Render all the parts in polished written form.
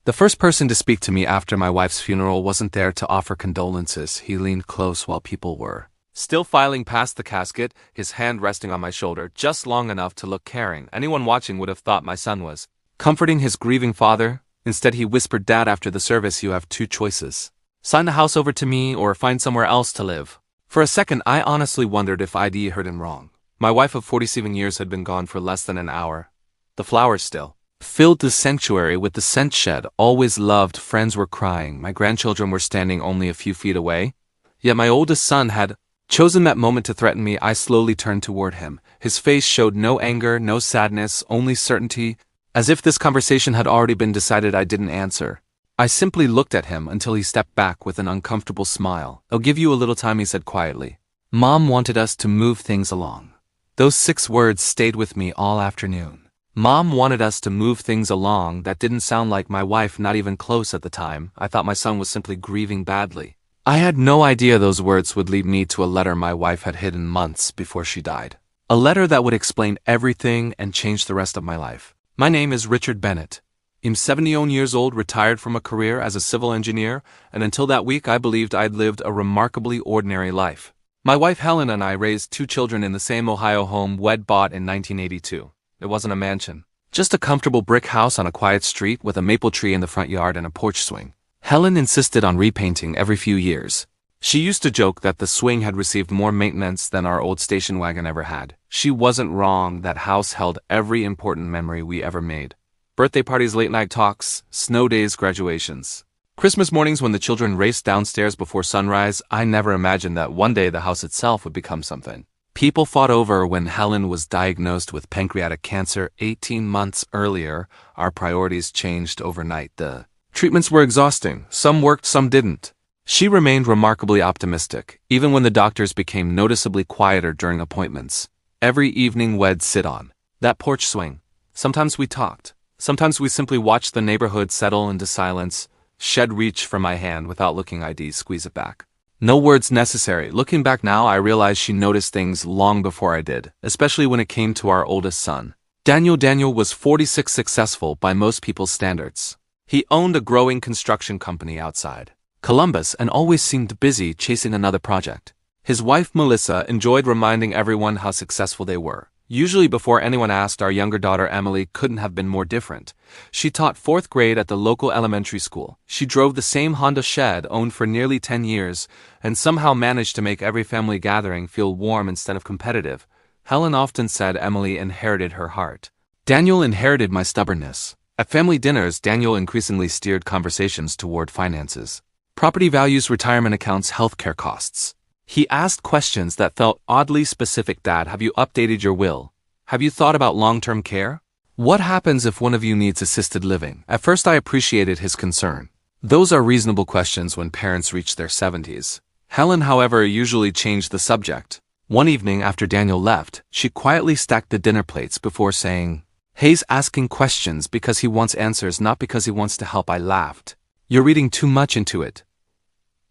The first person to speak to me after my wife's funeral wasn't there to offer condolences. He leaned close while people were still filing past the casket, his hand resting on my shoulder just long enough to look caring. Anyone watching would have thought my son was comforting his grieving father. Instead, he whispered, "Dad, after the service you have two choices. Sign the house over to me or find somewhere else to live." For a second, I honestly wondered if I'd heard him wrong. My wife of 47 years had been gone for less than an hour. The flowers still filled the sanctuary with the scent shed always loved. Friends were crying. My grandchildren were standing only a few feet away. Yet my oldest son had chosen that moment to threaten me. I slowly turned toward him. His face showed no anger, no sadness, only certainty. As if this conversation had already been decided, I didn't answer. I simply looked at him until he stepped back with an uncomfortable smile. "I'll give you a little time," he said quietly. "Mom wanted us to move things along." Those 6 words stayed with me all afternoon. Mom wanted us to move things along. That didn't sound like my wife, not even close at the time. I thought my son was simply grieving badly. I had no idea those words would lead me to a letter my wife had hidden months before she died. A letter that would explain everything and change the rest of my life. "My name is Richard Bennett. I'm 71 years old, retired from a career as a civil engineer, and until that week I believed I'd lived a remarkably ordinary life. My wife Helen and I raised 2 children in the same Ohio home we'd bought in 1982. It wasn't a mansion, just a comfortable brick house on a quiet street with a maple tree in the front yard and a porch swing. Helen insisted on repainting every few years. She used to joke that the swing had received more maintenance than our old station wagon ever had. She wasn't wrong. That house held every important memory we ever made. Birthday parties, late-night talks, snow days, graduations. Christmas mornings when the children raced downstairs before sunrise. I never imagined that one day the house itself would become something people fought over. When Helen was diagnosed with pancreatic cancer 18 months earlier, our priorities changed overnight. The treatments were exhausting. Some worked, some didn't. She remained remarkably optimistic, even when the doctors became noticeably quieter during appointments. Every evening we'd sit on that porch swing. Sometimes we talked. Sometimes we simply watched the neighborhood settle into silence. She'd reach for my hand without looking. I'd squeeze it back. No words necessary. Looking back now, I realize she noticed things long before I did, especially when it came to our oldest son. Daniel was 46, successful by most people's standards. He owned a growing construction company outside Columbus and always seemed busy chasing another project. His wife Melissa enjoyed reminding everyone how successful they were. Usually before anyone asked, our younger daughter Emily couldn't have been more different. She taught 4th grade at the local elementary school. She drove the same Honda Shed owned for nearly 10 years and somehow managed to make every family gathering feel warm instead of competitive. Helen often said Emily inherited her heart. Daniel inherited my stubbornness. At family dinners, Daniel increasingly steered conversations toward finances. Property values, retirement accounts, healthcare costs. He asked questions that felt oddly specific. "Dad, have you updated your will? Have you thought about long-term care? What happens if one of you needs assisted living?" At first I appreciated his concern. Those are reasonable questions when parents reach their 70s. Helen, however, usually changed the subject. One evening after Daniel left, she quietly stacked the dinner plates before saying, "He's asking questions because he wants answers, not because he wants to help." I laughed. "You're reading too much into it."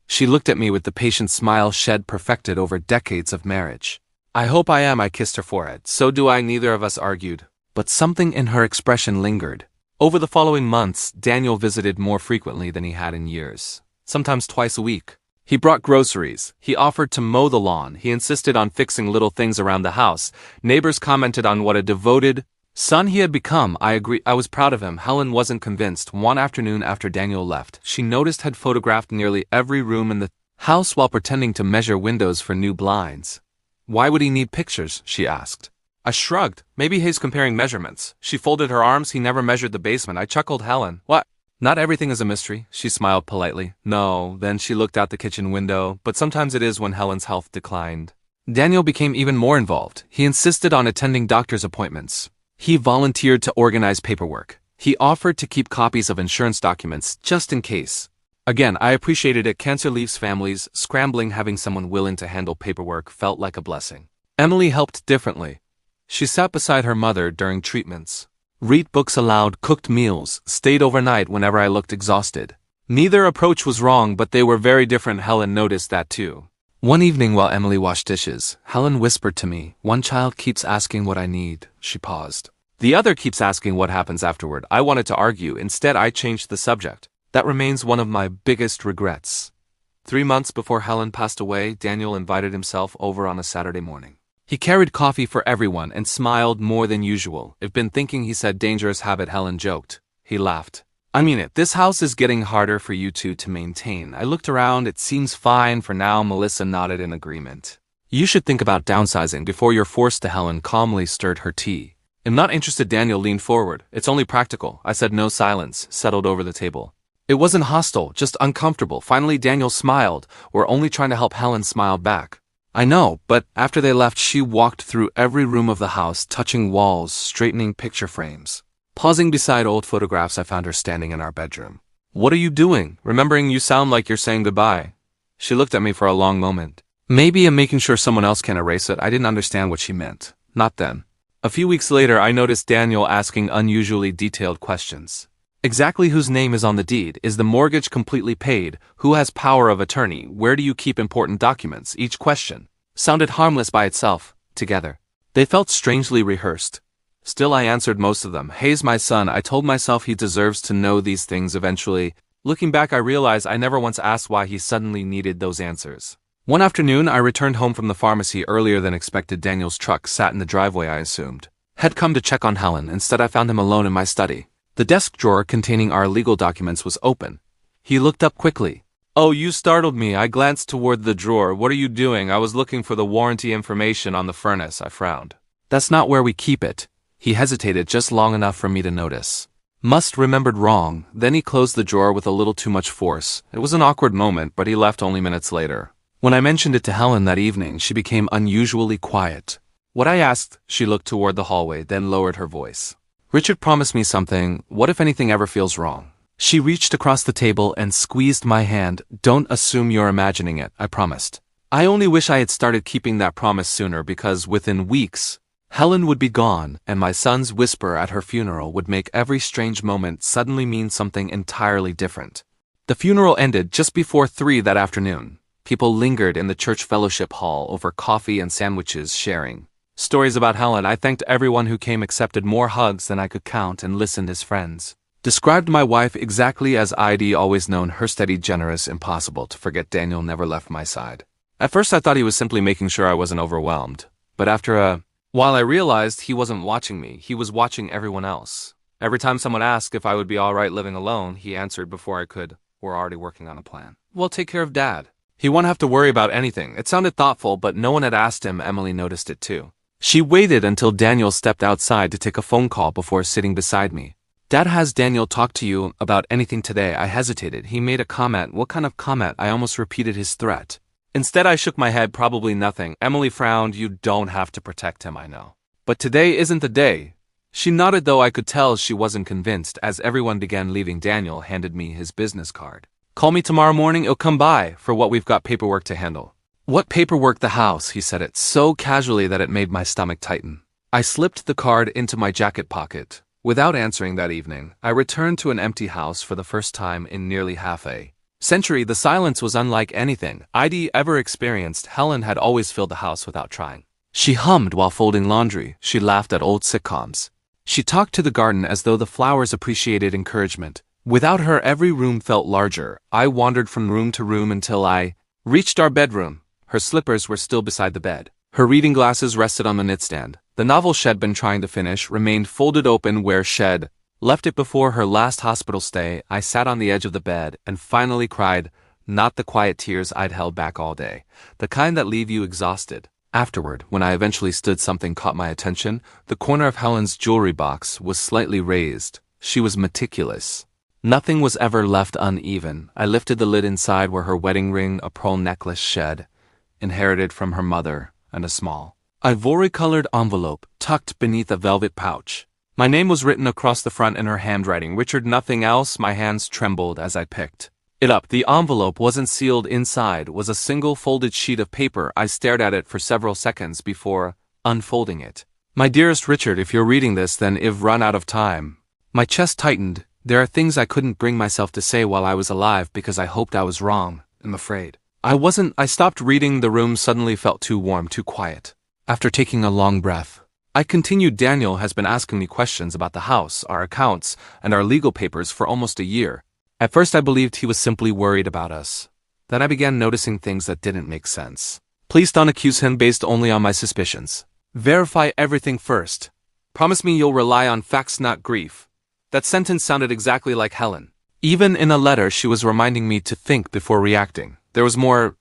She looked at me with the patient smile she'd perfected over decades of marriage. "I hope I am." I kissed her forehead. "So do I." Neither of us argued. But something in her expression lingered. Over the following months, Daniel visited more frequently than he had in years. Sometimes twice a week. He brought groceries. He offered to mow the lawn. He insisted on fixing little things around the house. Neighbors commented on what a devoted son he had become. I agree. I was proud of him. Helen wasn't convinced. One afternoon after Daniel left, she noticed had photographed nearly every room in the house while pretending to measure windows for new blinds. "Why would he need pictures?" she asked. I shrugged. "Maybe he's comparing measurements." She folded her arms. "He never measured the basement." I chuckled. "Helen, what? Not everything is a mystery." She smiled politely. "No." Then she looked out the kitchen window. But sometimes it is. When Helen's health declined, Daniel became even more involved. He insisted on attending doctor's appointments. He volunteered to organize paperwork. He offered to keep copies of insurance documents, just in case. Again, I appreciated it. Cancer leaves families scrambling. Having someone willing to handle paperwork felt like a blessing. Emily helped differently. She sat beside her mother during treatments, read books aloud, cooked meals, stayed overnight whenever I looked exhausted. Neither approach was wrong, but they were very different. Helen noticed that too. One evening while Emily washed dishes, Helen whispered to me, "One child keeps asking what I need." She paused. The other keeps asking what happens afterward. I wanted to argue. Instead, I changed the subject. That remains one of my biggest regrets. 3 months before Helen passed away, Daniel invited himself over on a Saturday morning. He carried coffee for everyone and smiled more than usual. I've been thinking, he said. Dangerous habit, Helen joked. He laughed. I mean it. This house is getting harder for you two to maintain. I looked around. It seems fine for now. Melissa nodded in agreement. You should think about downsizing before you're forced to. Helen calmly stirred her tea. I'm not interested. Daniel leaned forward. It's only practical. I said. No. Silence settled over the table. It wasn't hostile, just uncomfortable. Finally, Daniel smiled. We're only trying to help. Helen smiled back. I know, but after they left, she walked through every room of the house, touching walls, straightening picture frames. Pausing beside old photographs, I found her standing in our bedroom. What are you doing? Remembering, you sound like you're saying goodbye. She looked at me for a long moment. Maybe I'm making sure someone else can erase it. I didn't understand what she meant. Not then. A few weeks later, I noticed Daniel asking unusually detailed questions. Exactly whose name is on the deed? Is the mortgage completely paid? Who has power of attorney? Where do you keep important documents? Each question sounded harmless by itself. Together, they felt strangely rehearsed. Still, I answered most of them. Hayes, my son. I told myself he deserves to know these things eventually. Looking back, I realized I never once asked why he suddenly needed those answers. One afternoon, I returned home from the pharmacy earlier than expected. Daniel's truck sat in the driveway. I assumed had come to check on Helen. Instead, I found him alone in my study. The desk drawer containing our legal documents was open. He looked up quickly. Oh, you startled me. I glanced toward the drawer. What are you doing? I was looking for the warranty information on the furnace. I frowned. That's not where we keep it. He hesitated just long enough for me to notice. Must remembered wrong. Then he closed the drawer with a little too much force. It was an awkward moment, but he left only minutes later. When I mentioned it to Helen that evening, she became unusually quiet. What? I asked. She looked toward the hallway, then lowered her voice. Richard promised me something. What if anything ever feels wrong? She reached across the table and squeezed my hand. Don't assume you're imagining it, I promised. I only wish I had started keeping that promise sooner, because within weeks, Helen would be gone, and my son's whisper at her funeral would make every strange moment suddenly mean something entirely different. The funeral ended just before 3 that afternoon. People lingered in the church fellowship hall over coffee and sandwiches, sharing stories about Helen. I thanked everyone who came, accepted more hugs than I could count, and listened as friends. Described my wife exactly as I'd always known her: steady, generous, impossible to forget. Daniel never left my side. At first I thought he was simply making sure I wasn't overwhelmed. But while I realized he wasn't watching me, he was watching everyone else. Every time someone asked if I would be alright living alone, he answered before I could, we're already working on a plan. We'll take care of Dad. He won't have to worry about anything. It sounded thoughtful, but no one had asked him. Emily noticed it too. She waited until Daniel stepped outside to take a phone call before sitting beside me. Dad, has Daniel talked to you about anything today? I hesitated. He made a comment. What kind of comment? I almost repeated his threat. Instead, I shook my head. Probably nothing. Emily frowned. You don't have to protect him, I know. But today isn't the day. She nodded, though I could tell she wasn't convinced. As everyone began leaving, Daniel handed me his business card. Call me tomorrow morning. It'll come by for what we've got paperwork to handle. What paperwork? The house. He said it so casually that it made my stomach tighten. I slipped the card into my jacket pocket. Without answering that evening, I returned to an empty house for the first time in nearly half a century. The silence was unlike anything I'd ever experienced. Helen had always filled the house without trying. She hummed while folding laundry. She laughed at old sitcoms. She talked to the garden as though the flowers appreciated encouragement. Without her, every room felt larger. I wandered from room to room until I reached our bedroom. Her slippers were still beside the bed. Her reading glasses rested on the nightstand. The novel she'd been trying to finish remained folded open where she'd left it before her last hospital stay. I sat on the edge of the bed and finally cried, not the quiet tears I'd held back all day, the kind that leave you exhausted. Afterward, when I eventually stood, something caught my attention. The corner of Helen's jewelry box was slightly raised. She was meticulous. Nothing was ever left uneven. I lifted the lid. Inside were her wedding ring, a pearl necklace she'd inherited from her mother, and a small ivory-colored envelope tucked beneath a velvet pouch. My name was written across the front in her handwriting. Richard, nothing else. My hands trembled as I picked it up. The envelope wasn't sealed. Inside was a single folded sheet of paper. I stared at it for several seconds before unfolding it. My dearest Richard, if you're reading this, then I've run out of time. My chest tightened. There are things I couldn't bring myself to say while I was alive because I hoped I was wrong. I'm afraid I wasn't. I stopped reading. The room suddenly felt too warm, too quiet. After taking a long breath, I continued. Daniel has been asking me questions about the house, our accounts, and our legal papers for almost a year. At first I believed he was simply worried about us. Then I began noticing things that didn't make sense. Please don't accuse him based only on my suspicions. Verify everything first. Promise me you'll rely on facts, not grief. That sentence sounded exactly like Helen. Even in a letter, she was reminding me to think before reacting. There was more.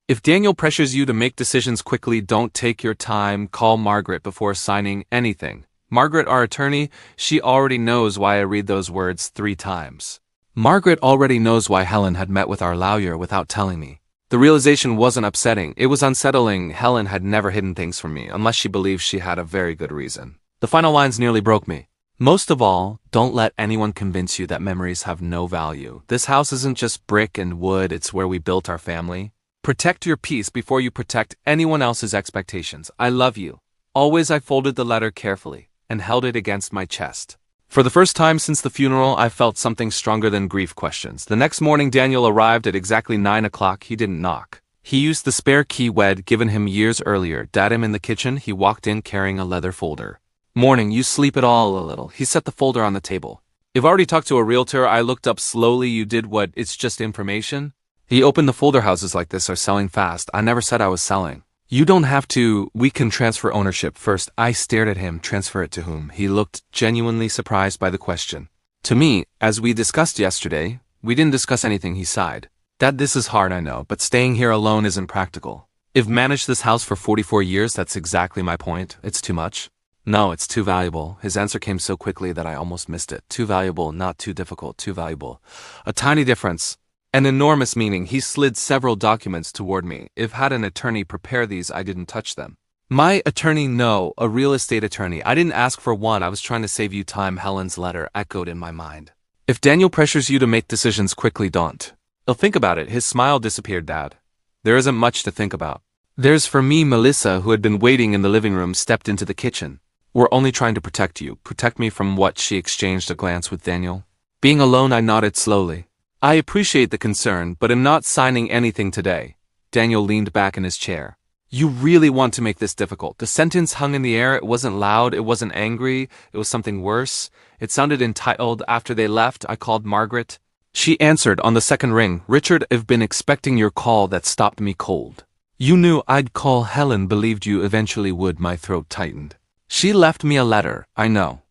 If Daniel pressures you to make decisions quickly, don't take your time. Call Margaret before signing anything. Margaret, our attorney, she already knows why I read those words 3 times. Margaret already knows why Helen had met with our lawyer without telling me. The realization wasn't upsetting, it was unsettling. Helen had never hidden things from me, unless she believed she had a very good reason. The final lines nearly broke me. Most of all, don't let anyone convince you that memories have no value. This house isn't just brick and wood, it's where we built our family. Protect your peace before you protect anyone else's expectations. I love you. Always. I folded the letter carefully and held it against my chest. For the first time since the funeral, I felt something stronger than grief questions. The next morning, Daniel arrived at exactly 9 o'clock. He didn't knock. He used the spare key Wed given him years earlier. Dad him in the kitchen. He walked in carrying a leather folder. Morning, you sleep at all a little. He set the folder on the table. You've already talked to a realtor. I looked up slowly. You did what? It's just information? He opened the folder. Houses like this are selling fast. I never said I was selling. You don't have to. We can transfer ownership first. I stared at him. Transfer it to whom? He looked genuinely surprised by the question. To me, as we discussed yesterday. We didn't discuss anything. He sighed. Dad, this is hard, I know, but staying here alone isn't practical. I've managed this house for 44 years. That's exactly my point. It's too much. No, it's too valuable. His answer came so quickly that I almost missed it. Too valuable, not too difficult, too valuable. A tiny difference. An enormous meaning. He slid several documents toward me. If had an attorney prepare these, I didn't touch them. My attorney? No, a real estate attorney. I didn't ask for one. I was trying to save you time. Helen's letter echoed in my mind. If Daniel pressures you to make decisions quickly, don't. He'll think about it. His smile disappeared. Dad, there isn't much to think about. There's for me. Melissa, who had been waiting in the living room, stepped into the kitchen. We're only trying to protect you. Protect me from what? She exchanged a glance with Daniel. Being alone, I nodded slowly. I appreciate the concern, but am not signing anything today. Daniel leaned back in his chair. You really want to make this difficult. The sentence hung in the air. It wasn't loud. It wasn't angry. It was something worse. It sounded entitled. After they left, I called Margaret. She answered on the second ring. Richard, I've been expecting your call. That stopped me cold. You knew I'd call. Helen believed you eventually would. My throat tightened. She left me a letter. I know.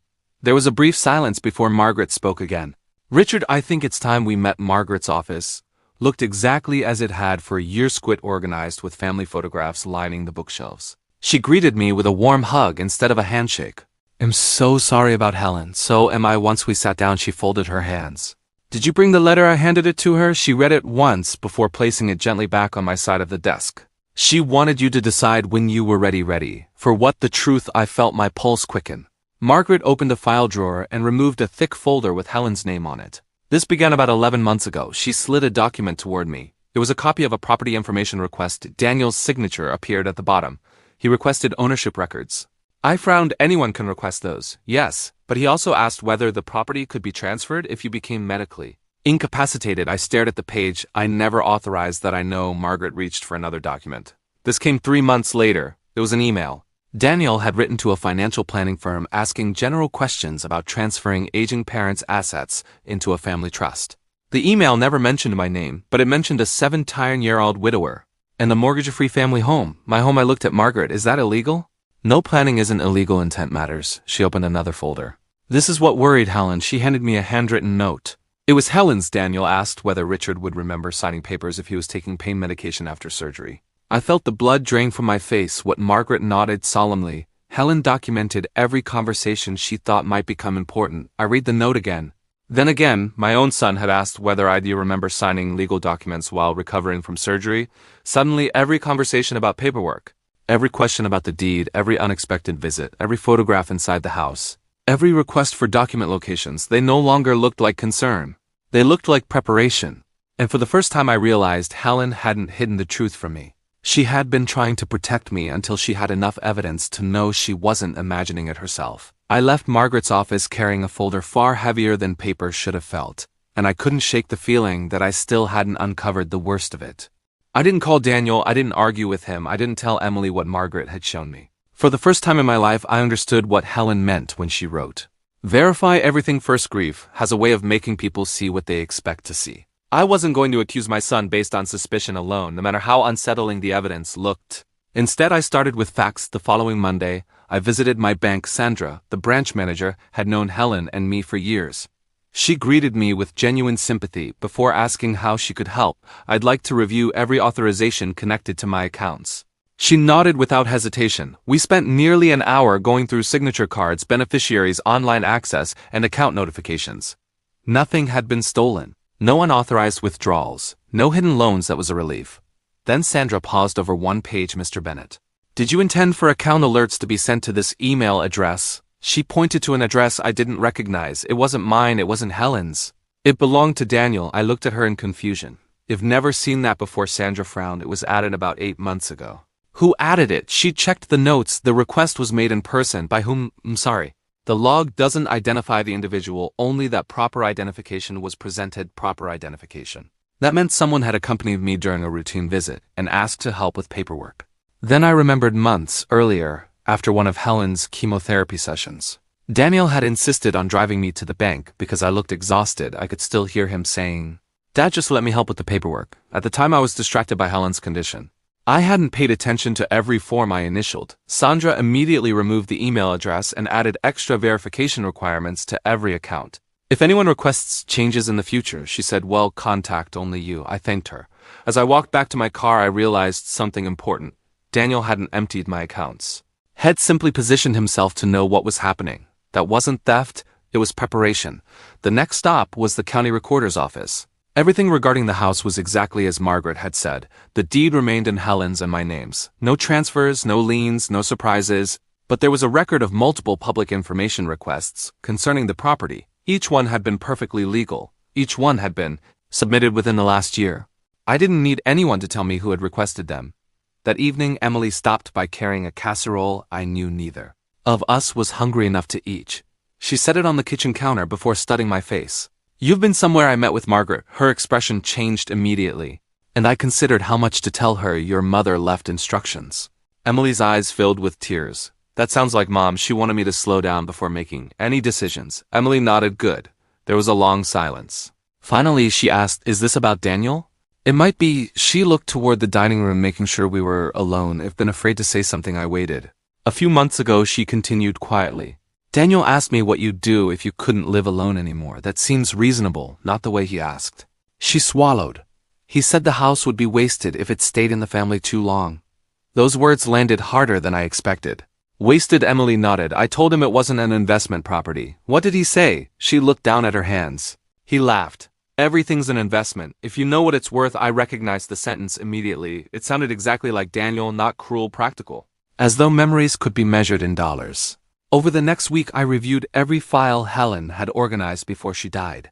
There was a brief silence before Margaret spoke again. Richard, I think it's time we met. Margaret's office looked exactly as it had for years, quite organized with family photographs lining the bookshelves. She greeted me with a warm hug instead of a handshake. I'm so sorry about Helen. So am I. Once we sat down, she folded her hands. Did you bring the letter? I handed it to her. She read it once before placing it gently back on my side of the desk. She wanted you to decide when you were ready. For what? The truth. I felt my pulse quicken. Margaret opened a file drawer and removed a thick folder with Helen's name on it. This began about 11 months ago. She slid a document toward me. It was a copy of a property information request. Daniel's signature appeared at the bottom. He requested ownership records. I frowned. Anyone can request those. Yes, but he also asked whether the property could be transferred if you became medically incapacitated. I stared at the page. I never authorized that. I know. Margaret reached for another document. This came 3 months later. It was an email. Daniel had written to a financial planning firm asking general questions about transferring aging parents' assets into a family trust. The email never mentioned my name, but it mentioned a 7-year-old widower and a mortgage-free family home. My home. I looked at Margaret. Is that illegal? No, planning isn't illegal. Intent matters. She opened another folder. This is what worried Helen. She handed me a handwritten note. It was Helen's. Daniel asked whether Richard would remember signing papers if he was taking pain medication after surgery. I felt the blood drain from my face. What? Margaret nodded solemnly. Helen documented every conversation she thought might become important. I read the note again. Then again, my own son had asked whether I'd remember signing legal documents while recovering from surgery. Suddenly, every conversation about paperwork, every question about the deed, every unexpected visit, every photograph inside the house, every request for document locations, they no longer looked like concern. They looked like preparation. And for the first time I realized Helen hadn't hidden the truth from me. She had been trying to protect me until she had enough evidence to know she wasn't imagining it herself. I left Margaret's office carrying a folder far heavier than paper should have felt, and I couldn't shake the feeling that I still hadn't uncovered the worst of it. I didn't call Daniel. I didn't argue with him. I didn't tell Emily what Margaret had shown me. For the first time in my life, I understood what Helen meant when she wrote, "Verify everything first." Grief has a way of making people see what they expect to see. I wasn't going to accuse my son based on suspicion alone, no matter how unsettling the evidence looked. Instead, I started with facts. The following Monday, I visited my bank. Sandra, the branch manager, had known Helen and me for years. She greeted me with genuine sympathy. Before asking how she could help, I'd like to review every authorization connected to my accounts. She nodded without hesitation. We spent nearly an hour going through signature cards, beneficiaries, online access, and account notifications. Nothing had been stolen. No unauthorized withdrawals. No hidden loans. That was a relief. Then Sandra paused over one page. "Mr. Bennett, did you intend for account alerts to be sent to this email address?" She pointed to an address I didn't recognize. It wasn't mine, it wasn't Helen's. It belonged to Daniel. I looked at her in confusion. "I've never seen that before." Sandra frowned. "It was added about 8 months ago." "Who added it?" She checked the notes. "The request was made in person. By whom?" "I'm sorry. The log doesn't identify the individual, only that proper identification was presented." Proper identification. That meant someone had accompanied me during a routine visit and asked to help with paperwork. Then I remembered months earlier, after one of Helen's chemotherapy sessions, Daniel had insisted on driving me to the bank because I looked exhausted. I could still hear him saying, "Dad, just let me help with the paperwork." At the time, I was distracted by Helen's condition. I hadn't paid attention to every form I initialed. Sandra immediately removed the email address and added extra verification requirements to every account. "If anyone requests changes in the future," she said, "well, contact only you." I thanked her. As I walked back to my car, I realized something important. Daniel hadn't emptied my accounts. Had simply positioned himself to know what was happening. That wasn't theft, it was preparation. The next stop was the county recorder's office. Everything regarding the house was exactly as Margaret had said. The deed remained in Helen's and my names. No transfers, no liens, no surprises. But there was a record of multiple public information requests concerning the property. Each one had been perfectly legal. Each one had been submitted within the last year. I didn't need anyone to tell me who had requested them. That evening, Emily stopped by carrying a casserole. I knew neither of us was hungry enough to eat. She set it on the kitchen counter before studying my face. "You've been somewhere." I met with Margaret. Her expression changed immediately, and I considered how much to tell her. "Your mother left instructions." Emily's eyes filled with tears. "That sounds like Mom. She wanted me to slow down before making any decisions." Emily nodded. "Good." There was a long silence. Finally, she asked, "Is this about Daniel?" "It might be." She looked toward the dining room, making sure we were alone. I've been afraid to say something. I waited. "A few months ago," she continued quietly, "Daniel asked me what you'd do if you couldn't live alone anymore. That seems reasonable, not the way he asked." She swallowed. "He said the house would be wasted if it stayed in the family too long." Those words landed harder than I expected. "Wasted?" Emily nodded. "I told him it wasn't an investment property." "What did he say?" She looked down at her hands. He laughed. "Everything's an investment. If you know what it's worth." I recognized the sentence immediately. It sounded exactly like Daniel, not cruel, practical. As though memories could be measured in dollars. Over the next week, I reviewed every file Helen had organized before she died.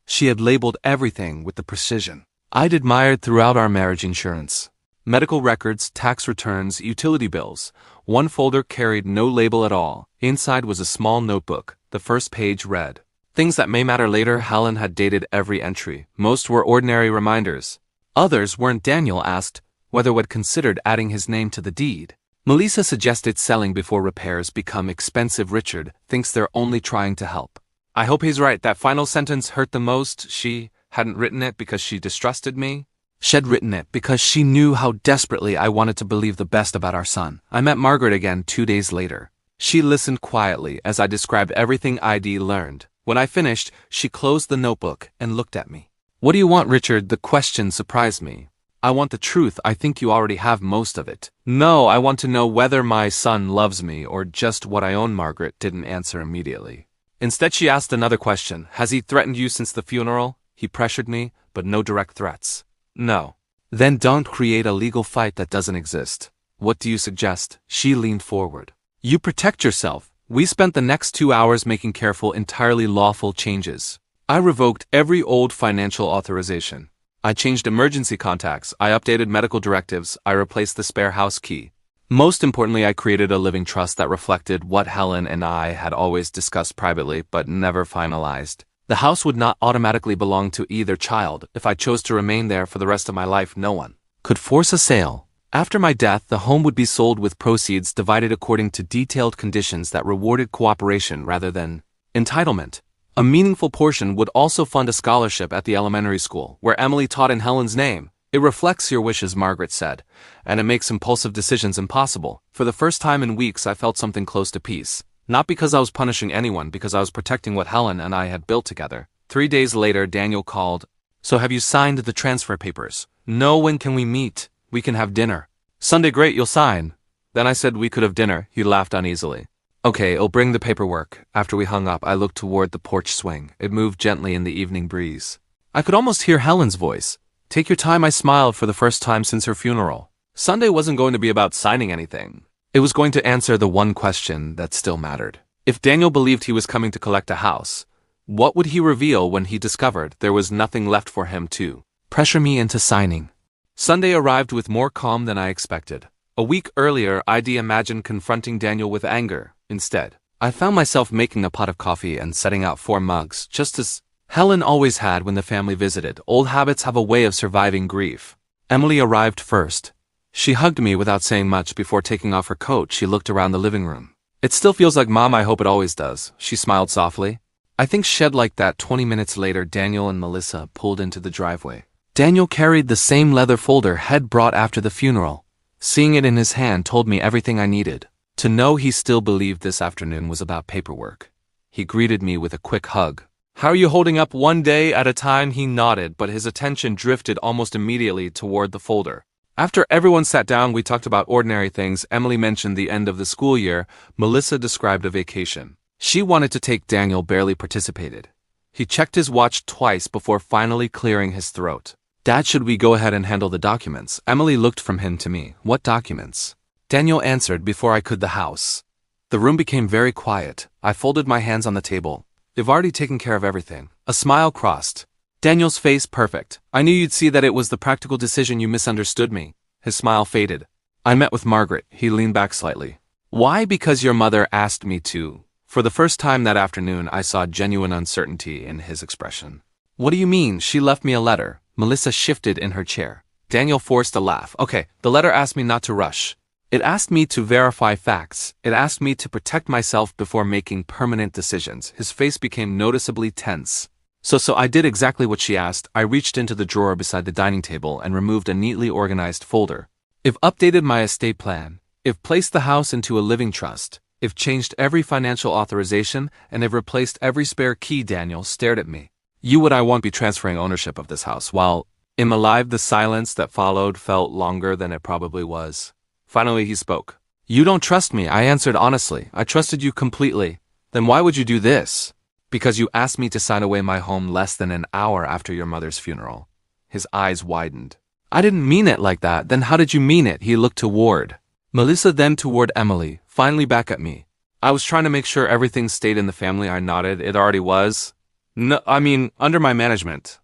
She had labeled everything with the precision I'd admired throughout our marriage: insurance, medical records, tax returns, utility bills. One folder carried no label at all. Inside was a small notebook. The first page read, "Things that may matter later." Helen had dated every entry. Most were ordinary reminders. Others weren't. Daniel asked whether we'd considered adding his name to the deed. Melissa suggested selling before repairs become expensive. Richard thinks they're only trying to help. I hope he's right. That final sentence hurt the most. She hadn't written it because she distrusted me. She'd written it because she knew how desperately I wanted to believe the best about our son. I met Margaret again 2 days later. She listened quietly as I described everything I'd learned. When I finished, she closed the notebook and looked at me. "What do you want, Richard?" The question surprised me. "I want the truth." "I think you already have most of it." "No, I want to know whether my son loves me or just what I own." Margaret didn't answer immediately. Instead, she asked another question. "Has he threatened you since the funeral?" "He pressured me, but no direct threats." "No." "Then don't create a legal fight that doesn't exist." "What do you suggest?" She leaned forward. "You protect yourself." We spent the next 2 hours making careful, entirely lawful changes. I revoked every old financial authorization. I changed emergency contacts. I updated medical directives. I replaced the spare house key. Most importantly, I created a living trust that reflected what Helen and I had always discussed privately but never finalized. The house would not automatically belong to either child. If I chose to remain there for the rest of my life, no one could force a sale. After my death, the home would be sold with proceeds divided according to detailed conditions that rewarded cooperation rather than entitlement. A meaningful portion would also fund a scholarship at the elementary school, where Emily taught in Helen's name. It reflects your wishes, Margaret said, and it makes impulsive decisions impossible. For the first time in weeks, I felt something close to peace. Not because I was punishing anyone, because I was protecting what Helen and I had built together. 3 days later, Daniel called. So have you signed the transfer papers? No, when can we meet? We can have dinner. Sunday, great, you'll sign. Then I said we could have dinner. He laughed uneasily. Okay, I'll bring the paperwork. After we hung up, I looked toward the porch swing. It moved gently in the evening breeze. I could almost hear Helen's voice. Take your time, I smiled for the first time since her funeral. Sunday wasn't going to be about signing anything. It was going to answer the one question that still mattered. If Daniel believed he was coming to collect a house, what would he reveal when he discovered there was nothing left for him to pressure me into signing? Sunday arrived with more calm than I expected. A week earlier, I'd imagined confronting Daniel with anger. Instead, I found myself making a pot of coffee and setting out 4 mugs, just as Helen always had when the family visited. Old habits have a way of surviving grief. Emily arrived first. She hugged me without saying much. Before taking off her coat, she looked around the living room. It still feels like Mom, I hope it always does. She smiled softly. I think shed like that. 20 minutes later, Daniel and Melissa pulled into the driveway. Daniel carried the same leather folder Head brought after the funeral. Seeing it in his hand told me everything I needed to know. He still believed this afternoon was about paperwork. He greeted me with a quick hug. How are you holding up? One day at a time, he nodded, but his attention drifted almost immediately toward the folder. After everyone sat down, we talked about ordinary things. Emily mentioned the end of the school year. Melissa described a vacation she wanted to take. Daniel barely participated. He checked his watch twice before finally clearing his throat. Dad, should we go ahead and handle the documents? Emily looked from him to me. What documents? Daniel answered before I could. The house. The room became very quiet. I folded my hands on the table. They've already taken care of everything. A smile crossed Daniel's face. Perfect. I knew you'd see that it was the practical decision. You misunderstood me. His smile faded. I met with Margaret. He leaned back slightly. Why? Because your mother asked me to. For the first time that afternoon, I saw genuine uncertainty in his expression. What do you mean? She left me a letter. Melissa shifted in her chair. Daniel forced a laugh. Okay, the letter asked me not to rush. It asked me to verify facts. It asked me to protect myself before making permanent decisions. His face became noticeably tense. So I did exactly what she asked. I reached into the drawer beside the dining table and removed a neatly organized folder. If updated my estate plan, if placed the house into a living trust, if changed every financial authorization, and if replaced every spare key. Daniel stared at me. You would I won't be transferring ownership of this house. While I'm alive, the silence that followed felt longer than it probably was. Finally, he spoke. You don't trust me, I answered honestly. I trusted you completely. Then why would you do this? Because you asked me to sign away my home less than an hour after your mother's funeral. His eyes widened. I didn't mean it like that. Then how did you mean it? He looked toward Melissa, then toward Emily, finally back at me. I was trying to make sure everything stayed in the family. I nodded. It already was. No, I mean, under my management.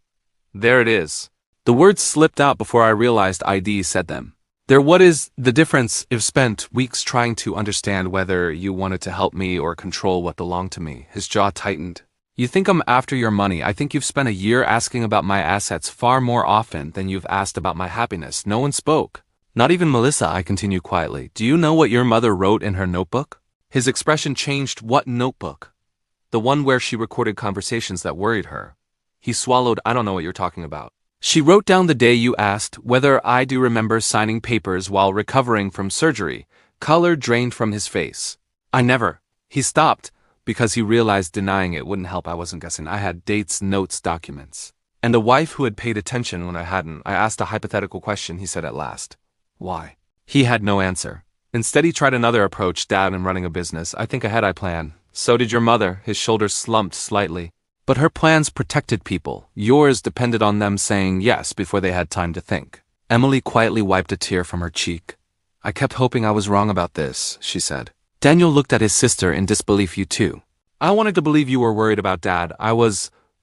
There it is. The words slipped out before I realized I'd said them. There, what is the difference if spent weeks trying to understand whether you wanted to help me or control what belonged to me? His jaw tightened. You think I'm after your money. I think you've spent a year asking about my assets far more often than you've asked about my happiness. No one spoke. Not even Melissa, I continued quietly. Do you know what your mother wrote in her notebook? His expression changed. What notebook? The one where she recorded conversations that worried her. He swallowed. I don't know what you're talking about. She wrote down the day you asked whether I do remember signing papers while recovering from surgery. Color drained from his face. I never. He stopped because he realized denying it wouldn't help. I wasn't guessing. I had dates, notes, documents. And a wife who had paid attention when I hadn't. I asked a hypothetical question, he said at last. Why? He had no answer. Instead, he tried another approach. Dad, I'm running a business. I think ahead. I plan. So did your mother. His shoulders slumped slightly. But her plans protected people. Yours depended on them saying yes before they had time to think. Emily quietly wiped a tear from her cheek. I kept hoping I was wrong about this, she said. Daniel looked at his sister in disbelief. You too. I wanted to believe you were worried about Dad.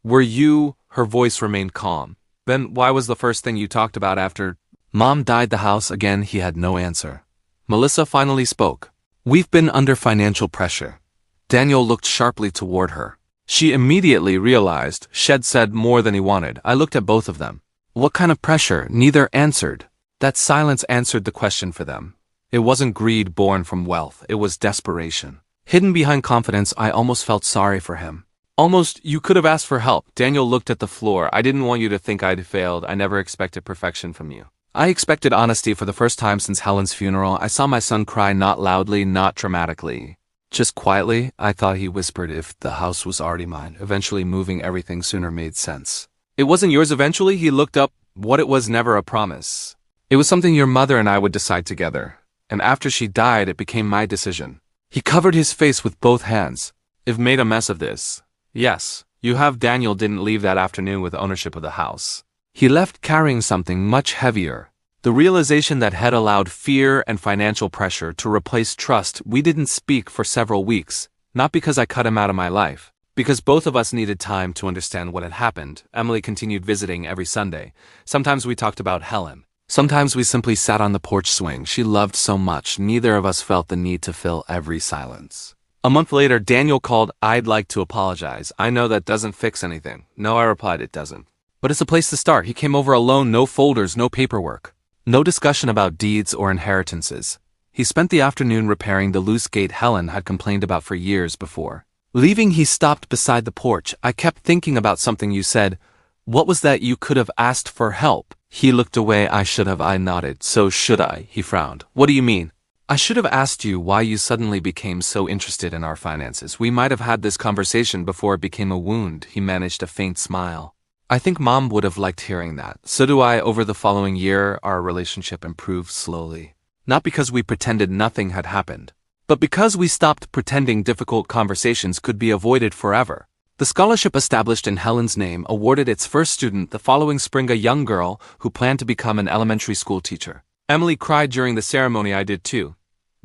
Were you? Her voice remained calm. Then why was the first thing you talked about after Mom died the house? Again, he had no answer. Melissa finally spoke. We've been under financial pressure. Daniel looked sharply toward her. She immediately realized Shed said more than he wanted. I looked at both of them. What kind of pressure? Neither answered. That silence answered the question for them. It wasn't greed born from wealth, it was desperation. Hidden behind confidence, I almost felt sorry for him. Almost, you could have asked for help. Daniel looked at the floor. I didn't want you to think I'd failed. I never expected perfection from you. I expected honesty for the first time since Helen's funeral. I saw my son cry, not loudly, not dramatically. Just quietly. I thought he whispered if the house was already mine. Eventually moving everything sooner made sense. It wasn't yours eventually? He looked up. What it was never a promise. It was something your mother and I would decide together. And after she died, it became my decision. He covered his face with both hands. I've made a mess of this. Yes, you have. Daniel didn't leave that afternoon with ownership of the house. He left carrying something much heavier. The realization that had allowed fear and financial pressure to replace trust. We didn't speak for several weeks, not because I cut him out of my life, because both of us needed time to understand what had happened. Emily continued visiting every Sunday. Sometimes we talked about Helen. Sometimes we simply sat on the porch swing. She loved so much, neither of us felt the need to fill every silence. A month later, Daniel called. I'd like to apologize. I know that doesn't fix anything. No, I replied, it doesn't. But it's a place to start. He came over alone, no folders, no paperwork. No discussion about deeds or inheritances. He spent the afternoon repairing the loose gate Helen had complained about for years before. Leaving, he stopped beside the porch. I kept thinking about something you said. What was that? You could have asked for help. He looked away. I should have. I nodded. So should I? He frowned. What do you mean? I should have asked you why you suddenly became so interested in our finances. We might have had this conversation before it became a wound. He managed a faint smile. I think Mom would have liked hearing that. So do I. Over the following year, our relationship improved slowly. Not because we pretended nothing had happened, but because we stopped pretending difficult conversations could be avoided forever. The scholarship established in Helen's name awarded its first student the following spring, a young girl who planned to become an elementary school teacher. Emily cried during the ceremony. I did too.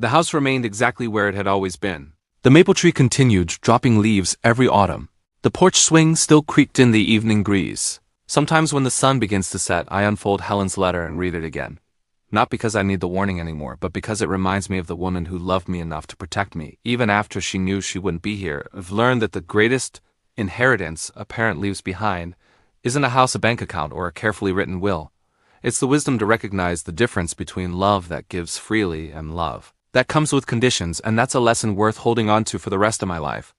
The house remained exactly where it had always been. The maple tree continued, dropping leaves every autumn. The porch swing still creaked in the evening breeze. Sometimes when the sun begins to set, I unfold Helen's letter and read it again. Not because I need the warning anymore, but because it reminds me of the woman who loved me enough to protect me, even after she knew she wouldn't be here. I've learned that the greatest inheritance a parent leaves behind isn't a house, a bank account, or a carefully written will. It's the wisdom to recognize the difference between love that gives freely and love that comes with conditions, and that's a lesson worth holding on to for the rest of my life.